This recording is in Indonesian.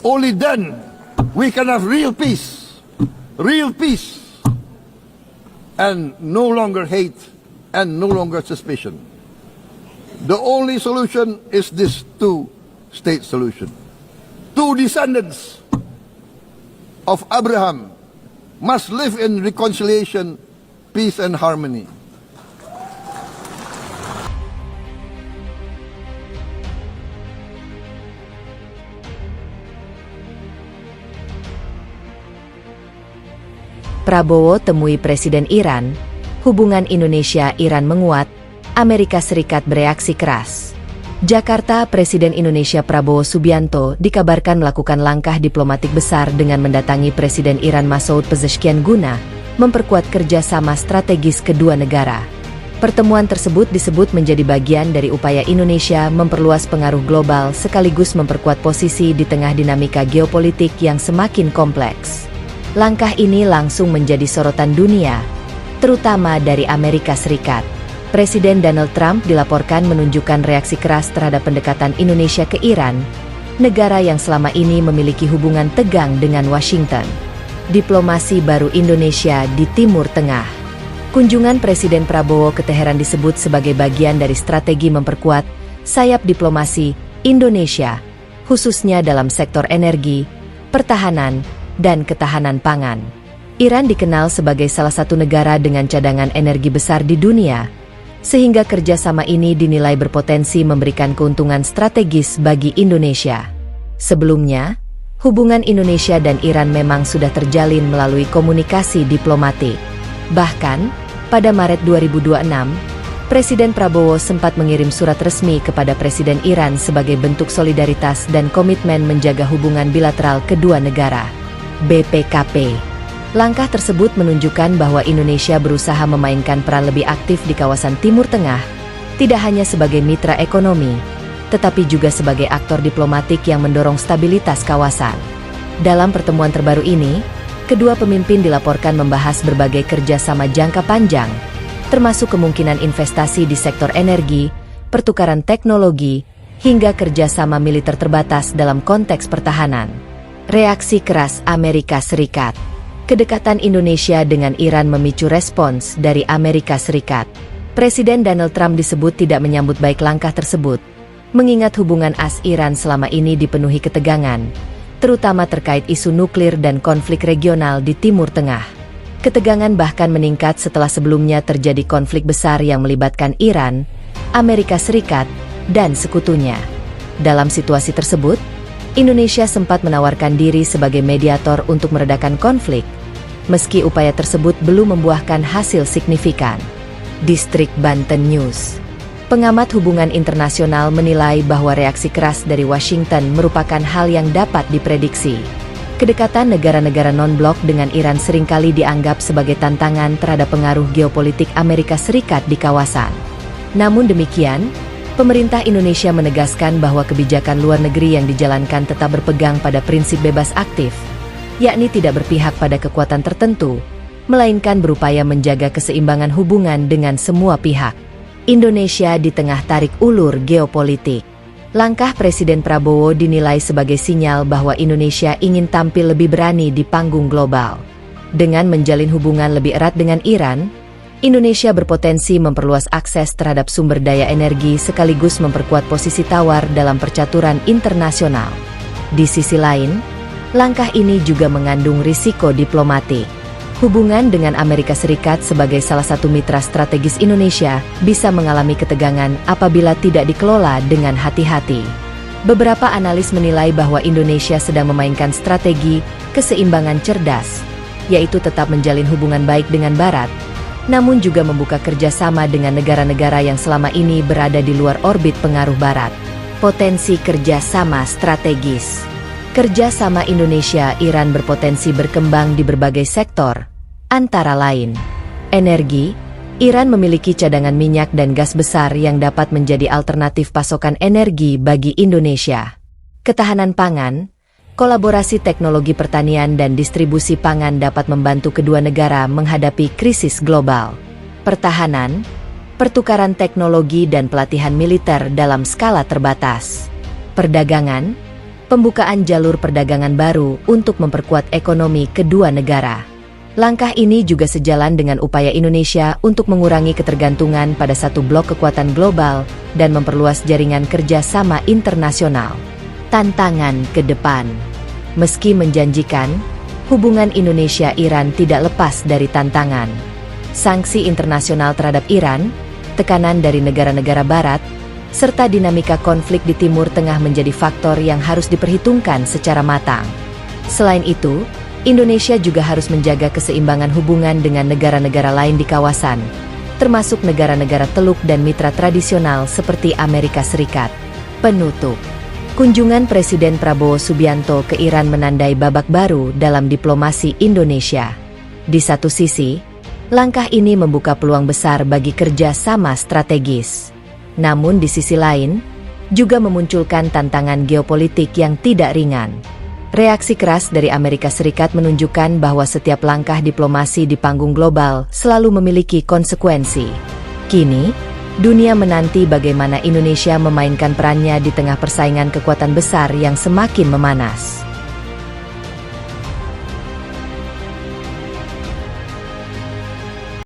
Only then we can have real peace, and no longer hate and no longer suspicion. The only solution is this two-state solution. Two descendants of Abraham must live in reconciliation, peace, and harmony. Prabowo temui Presiden Iran, hubungan Indonesia-Iran menguat, Amerika Serikat bereaksi keras. Jakarta, Presiden Indonesia Prabowo Subianto dikabarkan melakukan langkah diplomatik besar dengan mendatangi Presiden Iran Masoud Pezeshkian guna memperkuat kerjasama strategis kedua negara. Pertemuan tersebut disebut menjadi bagian dari upaya Indonesia memperluas pengaruh global sekaligus memperkuat posisi di tengah dinamika geopolitik yang semakin kompleks. Langkah ini langsung menjadi sorotan dunia, terutama dari Amerika Serikat. Presiden Donald Trump dilaporkan menunjukkan reaksi keras terhadap pendekatan Indonesia ke Iran, negara yang selama ini memiliki hubungan tegang dengan Washington. Diplomasi baru Indonesia di Timur Tengah. Kunjungan Presiden Prabowo ke Teheran disebut sebagai bagian dari strategi memperkuat sayap diplomasi Indonesia, khususnya dalam sektor energi, pertahanan, dan ketahanan pangan. Iran dikenal sebagai salah satu negara dengan cadangan energi besar di dunia, sehingga kerjasama ini dinilai berpotensi memberikan keuntungan strategis bagi Indonesia. Sebelumnya, hubungan Indonesia dan Iran memang sudah terjalin melalui komunikasi diplomatik. Bahkan, pada Maret 2026, Presiden Prabowo sempat mengirim surat resmi kepada Presiden Iran sebagai bentuk solidaritas dan komitmen menjaga hubungan bilateral kedua negara. BPKP. Langkah tersebut menunjukkan bahwa Indonesia berusaha memainkan peran lebih aktif di kawasan Timur Tengah, tidak hanya sebagai mitra ekonomi, tetapi juga sebagai aktor diplomatik yang mendorong stabilitas kawasan. Dalam pertemuan terbaru ini, kedua pemimpin dilaporkan membahas berbagai kerjasama jangka panjang, termasuk kemungkinan investasi di sektor energi, pertukaran teknologi, hingga kerjasama militer terbatas dalam konteks pertahanan. Reaksi keras Amerika Serikat. Kedekatan Indonesia dengan Iran memicu respons dari Amerika Serikat. Presiden Donald Trump disebut tidak menyambut baik langkah tersebut, mengingat hubungan AS-Iran selama ini dipenuhi ketegangan, terutama terkait isu nuklir dan konflik regional di Timur Tengah. Ketegangan bahkan meningkat setelah sebelumnya terjadi konflik besar yang melibatkan Iran, Amerika Serikat, dan sekutunya. Dalam situasi tersebut, Indonesia sempat menawarkan diri sebagai mediator untuk meredakan konflik, meski upaya tersebut belum membuahkan hasil signifikan. Distrik Banten News. Pengamat hubungan internasional menilai bahwa reaksi keras dari Washington merupakan hal yang dapat diprediksi. Kedekatan negara-negara non-blok dengan Iran seringkali dianggap sebagai tantangan terhadap pengaruh geopolitik Amerika Serikat di kawasan. Namun demikian, pemerintah Indonesia menegaskan bahwa kebijakan luar negeri yang dijalankan tetap berpegang pada prinsip bebas aktif, yakni tidak berpihak pada kekuatan tertentu, melainkan berupaya menjaga keseimbangan hubungan dengan semua pihak. Indonesia di tengah tarik ulur geopolitik. Langkah Presiden Prabowo dinilai sebagai sinyal bahwa Indonesia ingin tampil lebih berani di panggung global. Dengan menjalin hubungan lebih erat dengan Iran, Indonesia berpotensi memperluas akses terhadap sumber daya energi sekaligus memperkuat posisi tawar dalam percaturan internasional. Di sisi lain, langkah ini juga mengandung risiko diplomatik. Hubungan dengan Amerika Serikat sebagai salah satu mitra strategis Indonesia bisa mengalami ketegangan apabila tidak dikelola dengan hati-hati. Beberapa analis menilai bahwa Indonesia sedang memainkan strategi keseimbangan cerdas, yaitu tetap menjalin hubungan baik dengan Barat, namun juga membuka kerjasama dengan negara-negara yang selama ini berada di luar orbit pengaruh Barat. Potensi kerjasama strategis. Kerjasama Indonesia-Iran berpotensi berkembang di berbagai sektor, antara lain energi. Iran memiliki cadangan minyak dan gas besar yang dapat menjadi alternatif pasokan energi bagi Indonesia. Ketahanan pangan. Kolaborasi teknologi pertanian dan distribusi pangan dapat membantu kedua negara menghadapi krisis global. Pertahanan, pertukaran teknologi dan pelatihan militer dalam skala terbatas. Perdagangan, pembukaan jalur perdagangan baru untuk memperkuat ekonomi kedua negara. Langkah ini juga sejalan dengan upaya Indonesia untuk mengurangi ketergantungan pada satu blok kekuatan global dan memperluas jaringan kerja sama internasional. Tantangan ke depan. Meski menjanjikan, hubungan Indonesia-Iran tidak lepas dari tantangan. Sanksi internasional terhadap Iran, tekanan dari negara-negara Barat, serta dinamika konflik di Timur Tengah menjadi faktor yang harus diperhitungkan secara matang. Selain itu, Indonesia juga harus menjaga keseimbangan hubungan dengan negara-negara lain di kawasan, termasuk negara-negara Teluk dan mitra tradisional seperti Amerika Serikat. Penutup. Kunjungan Presiden Prabowo Subianto ke Iran menandai babak baru dalam diplomasi Indonesia. Di satu sisi, langkah ini membuka peluang besar bagi kerja sama strategis. Namun di sisi lain, juga memunculkan tantangan geopolitik yang tidak ringan. Reaksi keras dari Amerika Serikat menunjukkan bahwa setiap langkah diplomasi di panggung global selalu memiliki konsekuensi. Kini, dunia menanti bagaimana Indonesia memainkan perannya di tengah persaingan kekuatan besar yang semakin memanas.